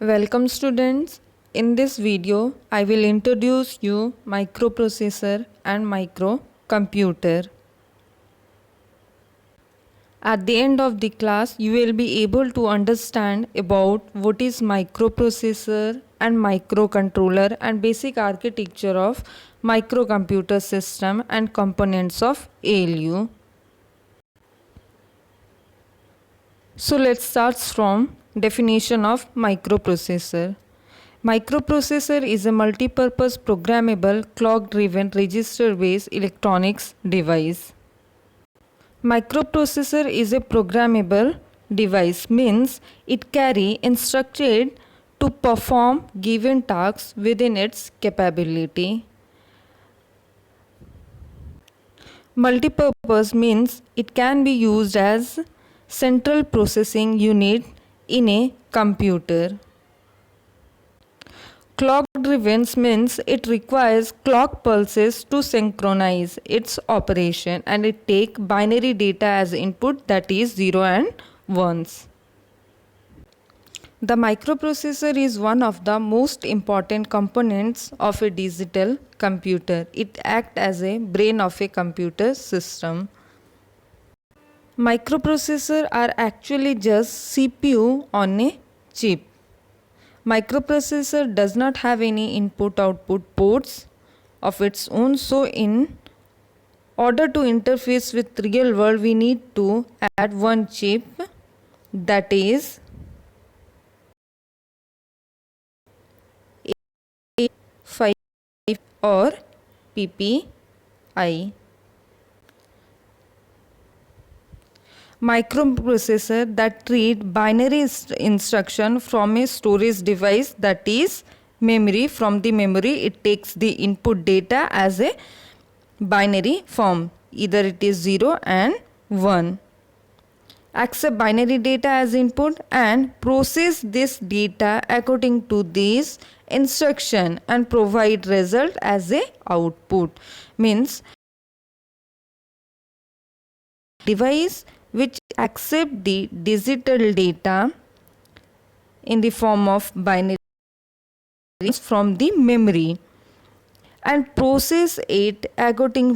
Welcome students. In this video, I will introduce you microprocessor and microcomputer. At the end of the class, you will be able to understand about what is microprocessor and microcontroller and basic architecture of microcomputer system and components of ALU. So let's start from definition of microprocessor. Microprocessor is a multi-purpose programmable clock-driven register-based electronics device. Microprocessor is a programmable device, means it carry instructed to perform given tasks within its capability. Multipurpose means it can be used as central processing unit in a computer. Clock driven means it requires clock pulses to synchronize its operation and it take binary data as input, that is 0 and 1s. The microprocessor is one of the most important components of a digital computer. It acts as a brain of a computer system. Microprocessors are actually just CPU on a chip. Microprocessor does not have any input-output ports of its own, so in order to interface with real world, we need to add one chip, that is A5 or PPI. Microprocessor that treat binary instruction from a storage device, that is memory. From the memory, it takes the input data as a binary form, either it is 0 and 1. Accept binary data as input and process this data according to this instruction and provide result as a output. Means device which accept the digital data in the form of binary from the memory and process it according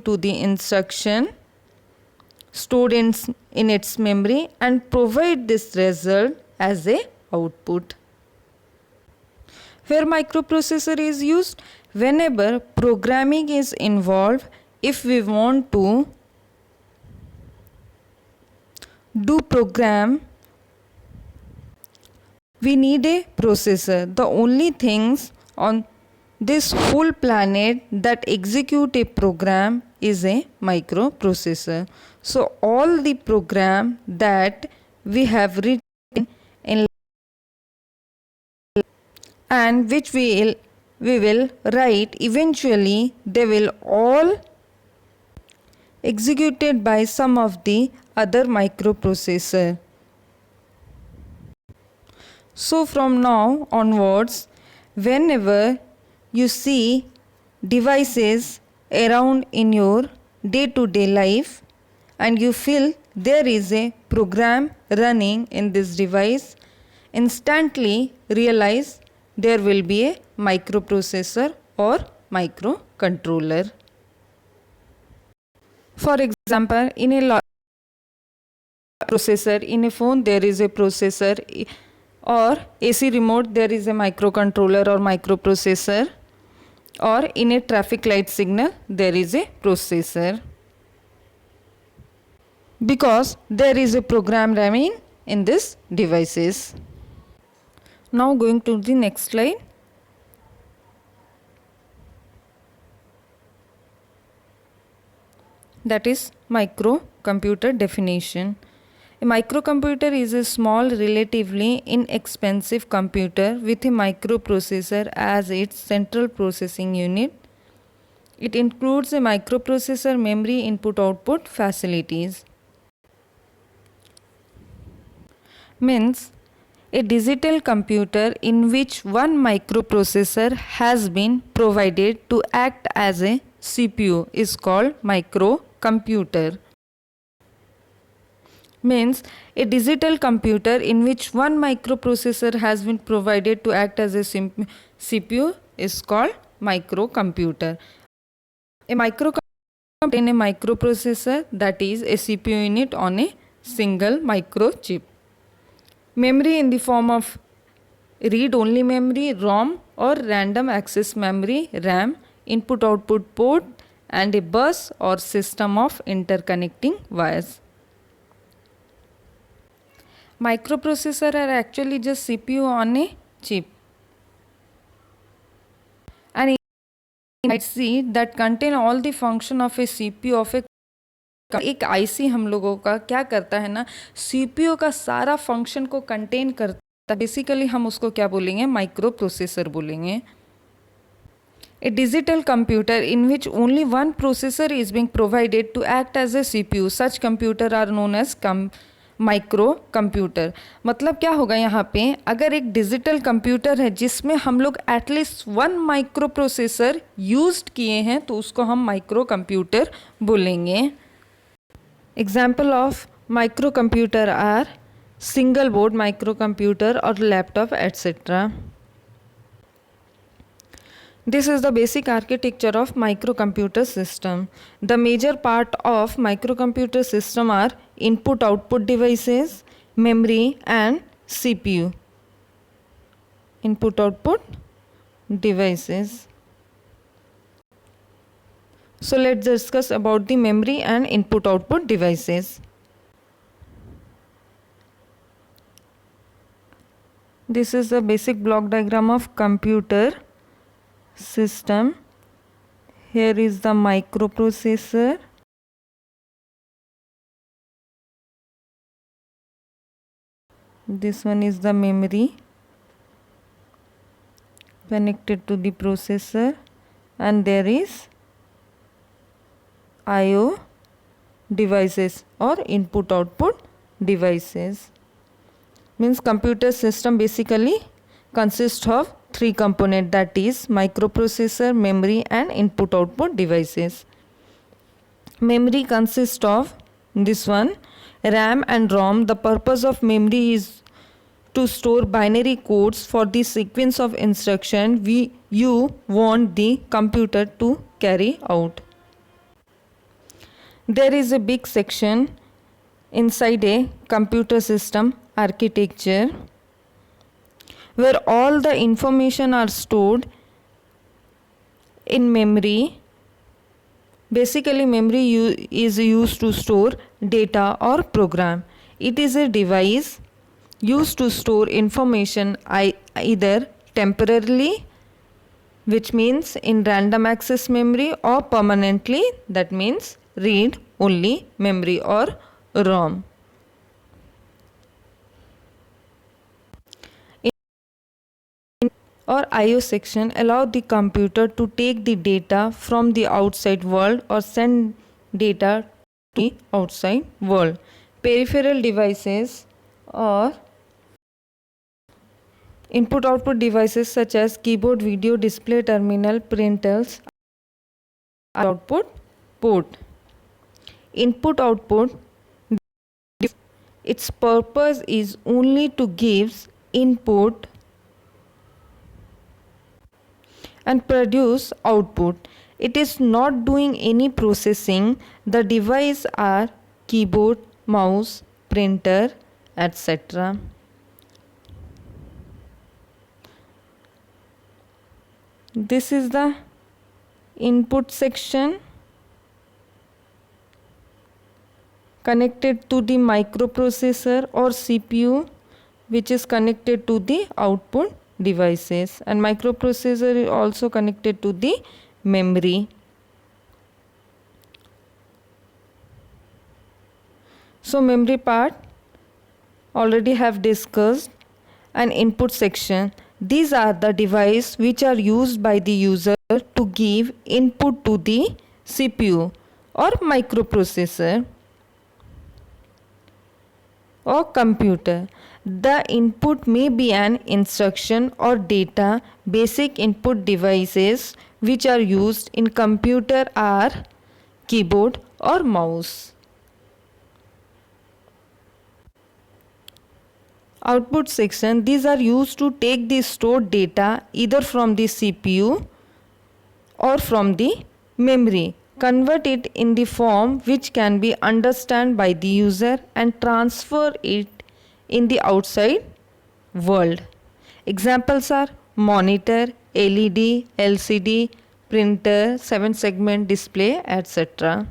to the instruction stored in its memory and provide this result as a output. Where microprocessor is used? Whenever programming is involved. If we want to do program, we need a processor. The only things on this whole planet that execute a program is a microprocessor. So all the program that we have written in and which we will write, eventually they will all executed by some of the other microprocessor. So from now onwards, whenever you see devices around in your day-to-day life and you feel there is a program running in this device, instantly realize there will be a microprocessor or microcontroller. For example, in a processor, in a phone there is a processor, or AC remote there is a microcontroller or microprocessor, or in a traffic light signal there is a processor, because there is a program running in these devices. Now going to the next slide. That is microcomputer definition. A microcomputer is a small, relatively inexpensive computer with a microprocessor as its central processing unit. It includes a microprocessor, memory, input-output facilities. Means a digital computer in which one microprocessor has been provided to act as a CPU is called microcomputer. means a digital computer in which one microprocessor has been provided to act as a CPU is called microcomputer. A microcomputer contains a microprocessor, that is a CPU unit on a single microchip. Memory in the form of read-only memory ROM or random access memory RAM, input-output port, and a bus or system of interconnecting wires. Microprocessor are actually just CPU on a chip, and you might see that contain all the function of a CPU of a एक IC हम लोगों का क्या करता है ना, CPU का सारा फंक्शन को कंटेन करता है. बेसिकली हम उसको क्या बोलेंगे, माइक्रो प्रोसेसर बोलेंगे. A digital computer in which only one processor is being provided to act as a CPU. Such computer are known as micro computer. मतलब क्या होगा यहाँ पे, अगर एक डिजिटल कंप्यूटर है जिसमें हम लोग at least one microprocessor use किए हैं तो उसको हम माइक्रो कंप्यूटर बोलेंगे. Example of microcomputer are single board microcomputer और laptop etcetera. This is the basic architecture of microcomputer system. The major part of microcomputer system are input-output devices, memory and CPU. Input-output devices. So let's discuss about the memory and input-output devices. This is the basic block diagram of computer system. Here is the microprocessor, this one is the memory connected to the processor, and there is IO devices or input output devices. Means computer system basically consists of three components, that is microprocessor, memory and input output devices. Memory consists of this one, RAM and ROM. The purpose of memory is to store binary codes for the sequence of instruction you want the computer to carry out. There is a big section inside a computer system architecture where all the information are stored in memory. Basically memory is used to store data or program. It is a device used to store information either temporarily, which means in random access memory, or permanently, that means read only memory or ROM. Or IO section allow the computer to take the data from the outside world or send data to the outside world. Peripheral devices or input output devices such as keyboard, video display, terminal, printers, output port. Input output, its purpose is only to give input and produce output. It is not doing any processing. The device are keyboard, mouse, printer, etc. This is the input section connected to the microprocessor or CPU, which is connected to the output devices, and microprocessor is also connected to the memory. So memory part already have discussed. An input section, these are the devices which are used by the user to give input to the CPU or microprocessor or computer. The input may be an instruction or data. Basic input devices which are used in computer are keyboard or mouse. Output section, these are used to take the stored data either from the CPU or from the memory, convert it in the form which can be understood by the user and transfer it in the outside world. Examples are monitor, LED, LCD, printer, 7 segment display, etc.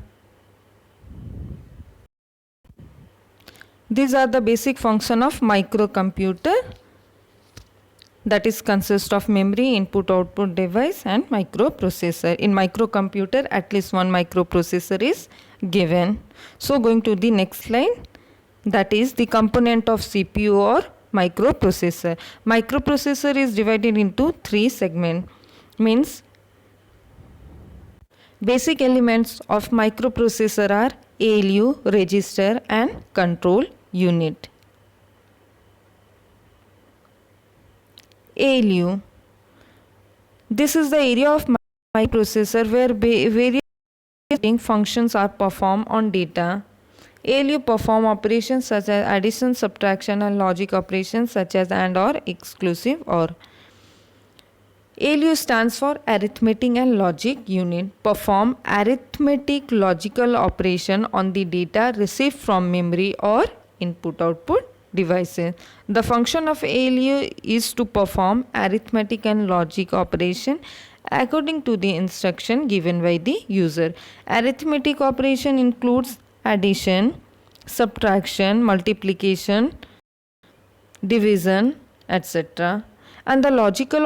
These are the basic function of microcomputer, that is consist of memory, input output device and microprocessor. In microcomputer at least one microprocessor is given. So going to the next slide, that is the component of CPU or microprocessor. Microprocessor is divided into 3 segments, means basic elements of microprocessor are ALU, register and control unit. ALU. This is the area of microprocessor where various functions are performed on data. ALU perform operations such as addition, subtraction and logic operations such as AND or exclusive OR. ALU stands for arithmetic and logic unit. Perform arithmetic logical operation on the data received from memory or input-output devices. The function of ALU is to perform arithmetic and logic operation according to the instruction given by the user. Arithmetic operation includes addition, subtraction, multiplication, division, etc. And the logical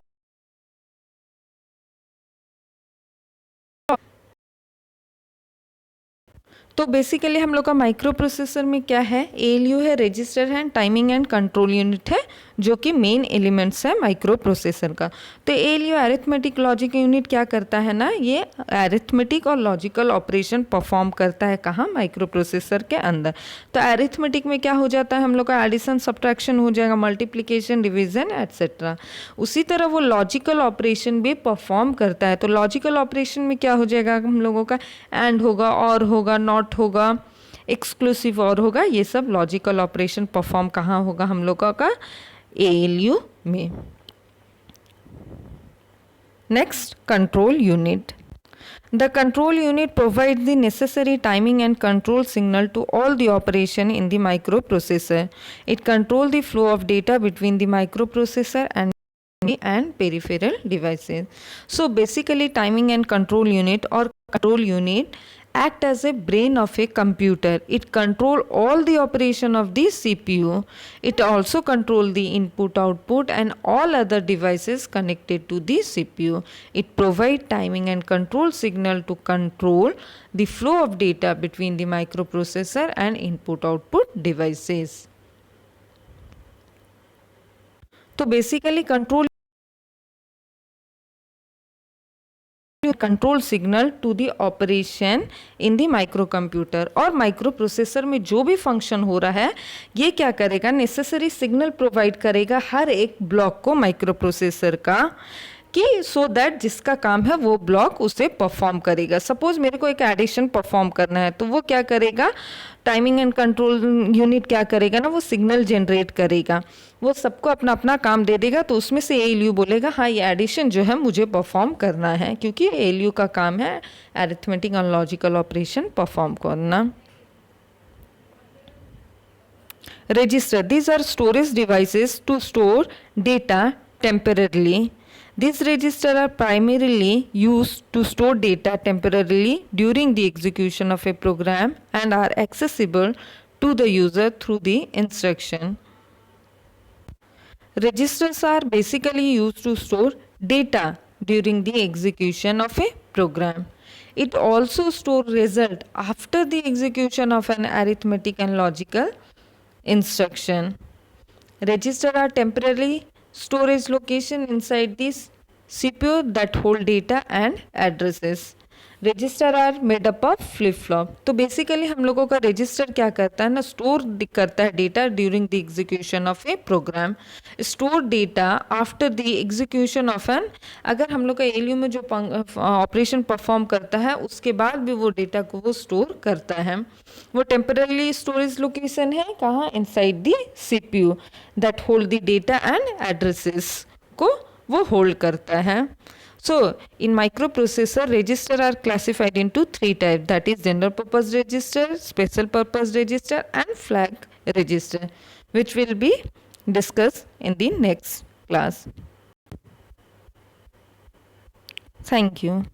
तो basically हम लोग का micro processor में क्या है, ALU है, register है, timing and control unit है, जो कि मेन एलिमेंट्स है माइक्रो प्रोसेसर का. तो एएलयू अरिथमेटिक लॉजिक यूनिट क्या करता है ना, ये अरिथमेटिक और लॉजिकल ऑपरेशन परफॉर्म करता है कहाँ, माइक्रो प्रोसेसर के अंदर. तो अरिथमेटिक में क्या हो जाता है हम लोग का, एडिशन सब्ट्रैक्शन हो जाएगा, मल्टीप्लिकेशन, डिवीजन एट्सेट्रा. उसी तरह वो लॉजिकल ऑपरेशन भी परफॉर्म करता है. तो लॉजिकल ऑपरेशन में क्या हो जाएगा हम लोगों का, एंड होगा, और होगा, नॉट होगा, एक्सक्लूसिव और होगा. ये सब लॉजिकल ऑपरेशन परफॉर्म कहाँ होगा हम लोगों का, एएलयू में. Next, control unit. The control unit provides the necessary timing and control signal to all the operation in the microprocessor. It controls the flow of data between the microprocessor and peripheral devices. So basically timing and control unit or control unit act as a brain of a computer. It control all the operation of the CPU. It also control the input output and all other devices connected to the CPU. It provide timing and control signal to control the flow of data between the microprocessor and input output devices. तो basically control signal to the operation in the microcomputer. और microprocessor में जो भी function हो रहा है ये क्या करेगा, नेसेसरी सिग्नल प्रोवाइड करेगा हर एक ब्लॉक को माइक्रो प्रोसेसर का, कि सो दैट जिसका काम है वो ब्लॉक उसे परफॉर्म करेगा. सपोज मेरे को एक एडिशन परफॉर्म करना है तो वो क्या करेगा, टाइमिंग एंड कंट्रोल यूनिट क्या करेगा ना, वो सिग्नल जनरेट करेगा, वो सबको अपना अपना काम दे देगा. तो उसमें से एएलयू बोलेगा हाँ ये एडिशन जो है मुझे परफॉर्म करना है, क्योंकि एएलयू का काम है अरिथमेटिक और लॉजिकल ऑपरेशन परफॉर्म करना. Register, these are storage devices to store data temporarily. These registers are primarily used to store data temporarily during the execution of a program and are accessible to the user through the instruction. Registers are basically used to store data during the execution of a program. It also stores result after the execution of an arithmetic and logical instruction. Registers are temporary storage location inside this CPU that hold data and addresses. Register are made up of flip flop. तो basically हम लोगों का register क्या करता है ना, store करता है data during the execution of a program, store data after the execution of an, अगर हम लोग का एलयू में जो ऑपरेशन परफॉर्म करता है उसके बाद भी वो डेटा को वो स्टोर करता है। वो टेम्पररी स्टोरेज लोकेशन है कहाँ, inside the CPU that hold the data and addresses को वो होल्ड करता है। So, in microprocessor, register are classified into three types, that is general purpose register, special purpose register and flag register, which will be discussed in the next class. Thank you.